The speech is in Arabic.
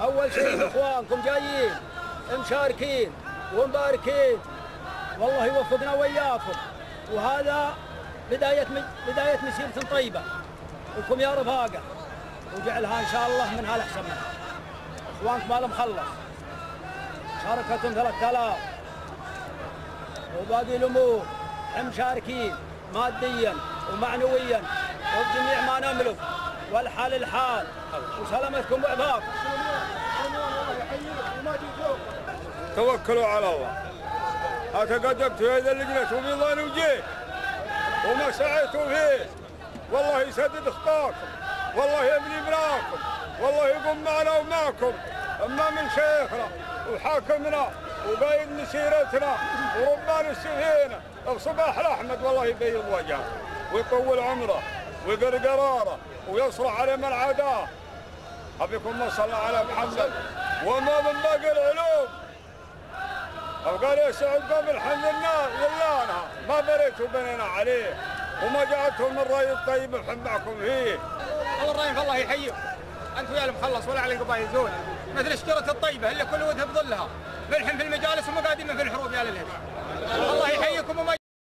أول شيء إخوانكم جايين مشاركين ومباركين، والله يوفقنا وإياكم، وهذا بداية مسيرة طيبة لكم يا رفاقة، وجعلها إن شاء الله منها الأحسن منها. إخوانكم هذا مخلص، شاركتهم 3000 وباقي الأمور مشاركين ماديا ومعنويا وبجميع ما نملك، والحال الحال، وسلامتكم وعفاكم. توكلوا على الله. أتقدمتوا هذا اللجنة وبالله وجيت وما سعيتوا فيه، والله يسدد خطاكم، والله يبني براكم، والله يقوم معنا ومعكم، اما من شيخنا وحاكمنا وقايد مسيرتنا وربان السفينه الصباح الاحمد، والله يبيض وجهه ويطول عمره ويقر قراره ويصلح عليه من عداه. ابيكم صلى على محمد. وما من باقي العلوم او قال يا سعود قوم الحمد لله ما بريتوا بنينا عليه وما جعلتهم من الراي الطيب الحمد معكم فيه. اول راي فالله يحييكم، انتم يا المخلص ولا على القبائل زول مثل الشجره الطيبه اللي كل ودها بظلها، ملحم في المجالس ومقادم في الحروب يا للهب. الله يحييكم وما